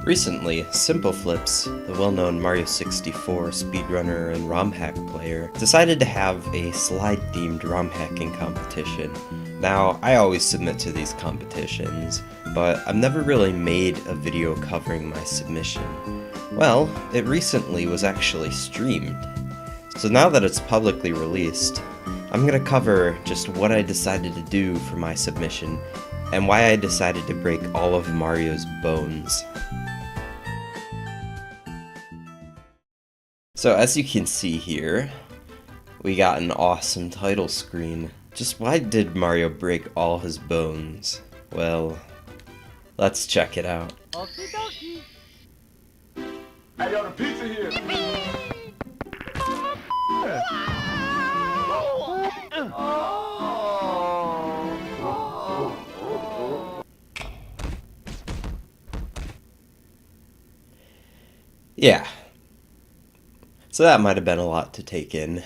Recently, SimpleFlips, the well-known Mario 64 speedrunner and ROM hack player, decided to have a slide-themed ROM hacking competition. Now, I always submit to these competitions, but I've never really made a video covering my submission. Well, it recently was actually streamed. So now that it's publicly released, I'm going to cover just what I decided to do for my submission, and why I decided to break all of Mario's bones. So as you can see here, we got an awesome title screen. Just why did Mario break all his bones? Well, let's check it out. Okie dokie. I got a pizza here. Yeah. So that might have been a lot to take in,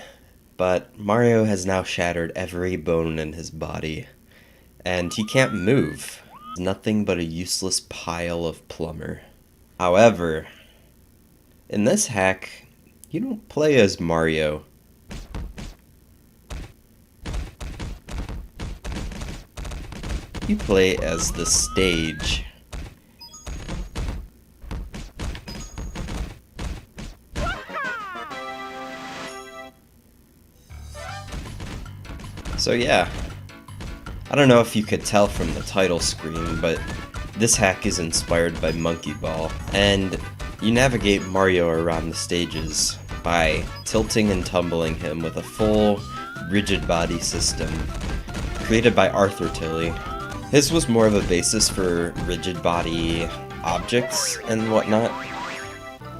but Mario has now shattered every bone in his body, and he can't move. Nothing but a useless pile of plumber. However, in this hack, you don't play as Mario. You play as the stage. So yeah, I don't know if you could tell from the title screen, but this hack is inspired by Monkey Ball, and you navigate Mario around the stages by tilting and tumbling him with a full, rigid body system created by Arthur Tilley. His was more of a basis for rigid body objects and whatnot.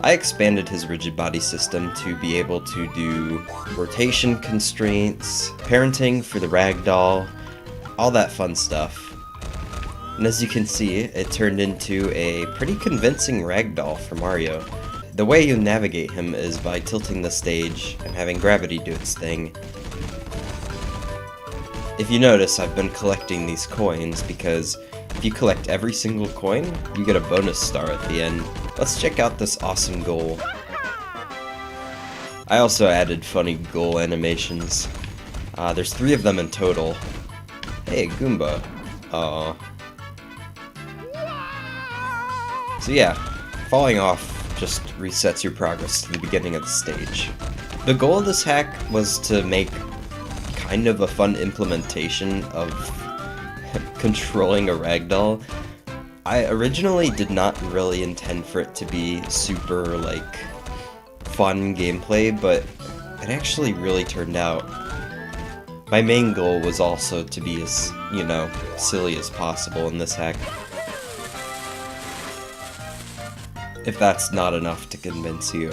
I expanded his rigid body system to be able to do rotation constraints, parenting for the ragdoll, all that fun stuff. And as you can see, it turned into a pretty convincing ragdoll for Mario. The way you navigate him is by tilting the stage and having gravity do its thing. If you notice, I've been collecting these coins because if you collect every single coin, you get a bonus star at the end. Let's check out this awesome goal. I also added funny goal animations. There's 3 of them in total. Hey, Goomba. Aww. So yeah, falling off just resets your progress to the beginning of the stage. The goal of this hack was to make kind of a fun implementation of controlling a ragdoll. I originally did not really intend for it to be super, fun gameplay, but it actually really turned out. My main goal was also to be as, silly as possible in this hack. If that's not enough to convince you.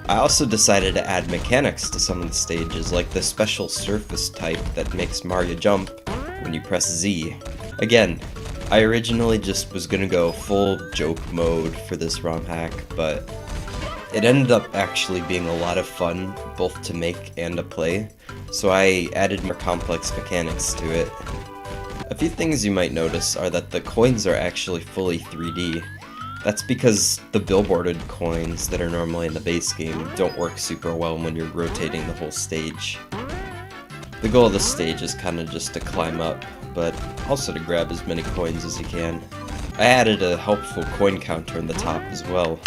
I also decided to add mechanics to some of the stages, like the special surface type that makes Mario jump when you press Z. Again, I originally just was gonna go full joke mode for this ROM hack, but it ended up actually being a lot of fun, both to make and to play, so I added more complex mechanics to it. A few things you might notice are that the coins are actually fully 3D. That's because the billboarded coins that are normally in the base game don't work super well when you're rotating the whole stage. The goal of this stage is kinda just to climb up, but also to grab as many coins as you can. I added a helpful coin counter in the top as well.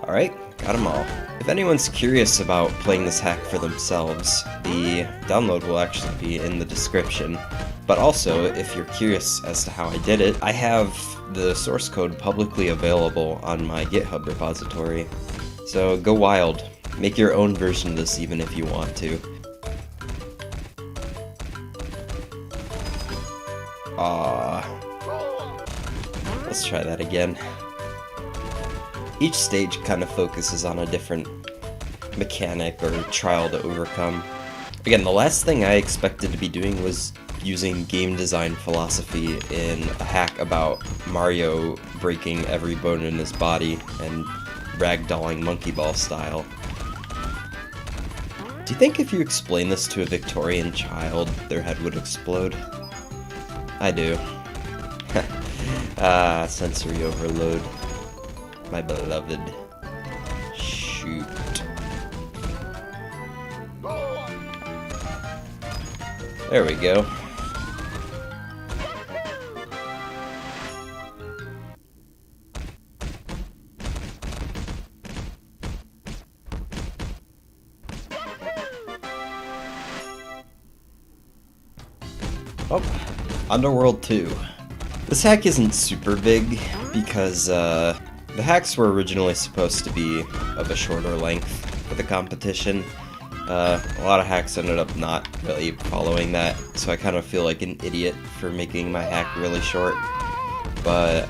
Alright, got them all. If anyone's curious about playing this hack for themselves, the download will actually be in the description. But also, if you're curious as to how I did it, I have the source code publicly available on my GitHub repository. So go wild. Make your own version of this even if you want to. Let's try that again. Each stage kind of focuses on a different mechanic or trial to overcome. Again, the last thing I expected to be doing was using game design philosophy in a hack about Mario breaking every bone in his body and ragdolling Monkey Ball style. Do you think if you explain this to a Victorian child, their head would explode? I do. Ah, sensory overload. My beloved. Shoot. There we go. Oh, Underworld 2. This hack isn't super big because the hacks were originally supposed to be of a shorter length for the competition. A lot of hacks ended up not really following that, so I kind of feel like an idiot for making my hack really short. But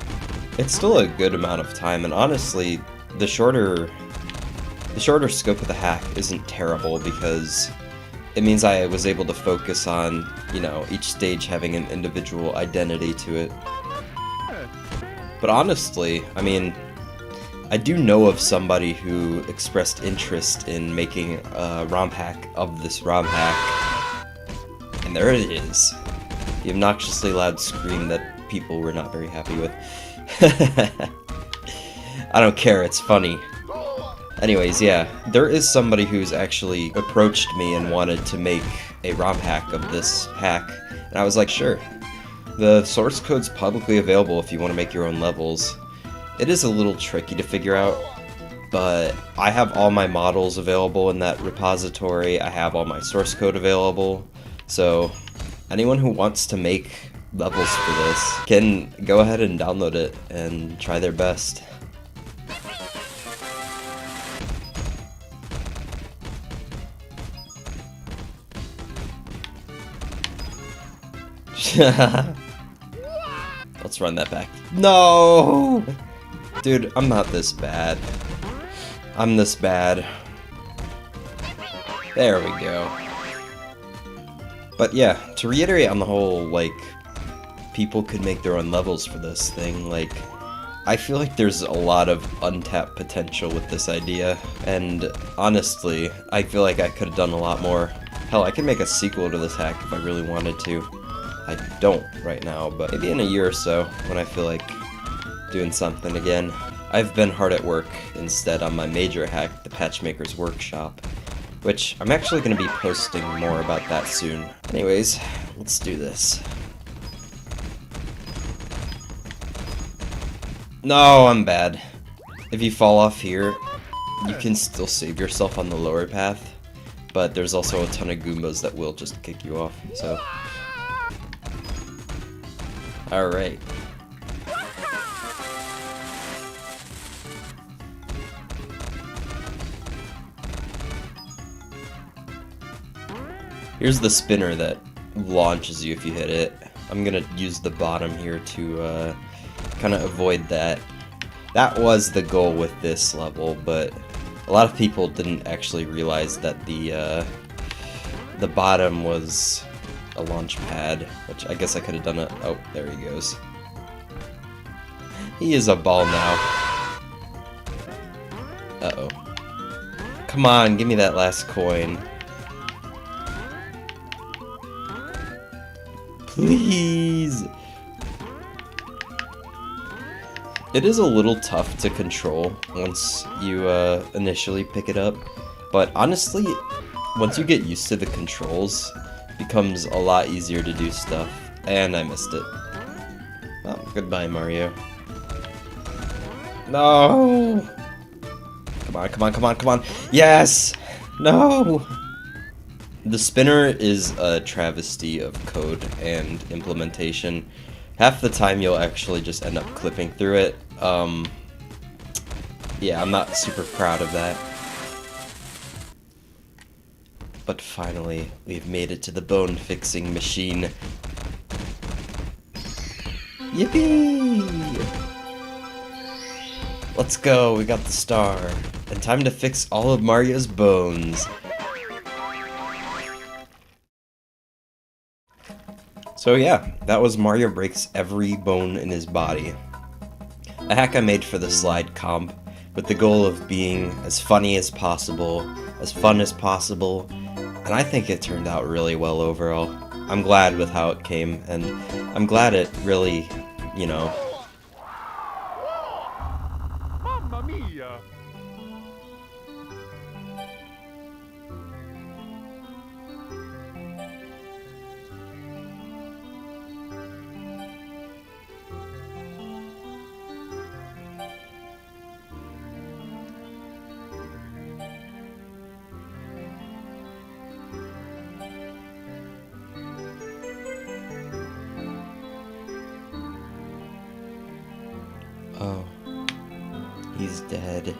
it's still a good amount of time, and honestly, the shorter scope of the hack isn't terrible because it means I was able to focus on, you know, each stage having an individual identity to it. But honestly, I mean, I do know of somebody who expressed interest in making a ROM hack of this ROM hack. And there it is. The obnoxiously loud scream that people were not very happy with. I don't care, it's funny. Anyways, yeah, there is somebody who's actually approached me and wanted to make a ROM hack of this hack, and I was like, sure. The source code's publicly available if you want to make your own levels. It is a little tricky to figure out, but I have all my models available in that repository, I have all my source code available, so anyone who wants to make levels for this can go ahead and download it and try their best. Let's run that back. No! Dude, I'm not this bad. I'm this bad. There we go. But yeah, to reiterate on the whole, like, people could make their own levels for this thing, like, I feel like there's a lot of untapped potential with this idea, and honestly, I feel like I could have done a lot more. Hell, I could make a sequel to this hack if I really wanted to. I don't right now, but maybe in a year or so, when I feel like doing something again. I've been hard at work instead on my major hack, the Patchmaker's Workshop, which I'm actually going to be posting more about that soon. Anyways, let's do this. No, I'm bad. If you fall off here, you can still save yourself on the lower path, but there's also a ton of Goombas that will just kick you off, so... Alright. Here's the spinner that launches you if you hit it. I'm gonna use the bottom here to kind of avoid that. That was the goal with this level, but a lot of people didn't actually realize that the bottom was a launch pad, which I guess I could have done it. Oh, there he goes. He is a ball now. Uh-oh. Come on, give me that last coin. Please! It is a little tough to control once you initially pick it up, but honestly, once you get used to the controls, it becomes a lot easier to do stuff. And I missed it. Oh, goodbye, Mario. No! Come on, come on, come on, come on! Yes! No! The spinner is a travesty of code and implementation. Half the time you'll actually just end up clipping through it. Yeah, I'm not super proud of that. But finally, we've made it to the bone-fixing machine. Yippee! Let's go, we got the star. And time to fix all of Mario's bones. So yeah, that was Mario breaks every bone in his body. A hack I made for the slide comp, with the goal of being as funny as possible, as fun as possible, and I think it turned out really well overall. I'm glad with how it came, and I'm glad it really, you know, See ya. Oh, he's dead.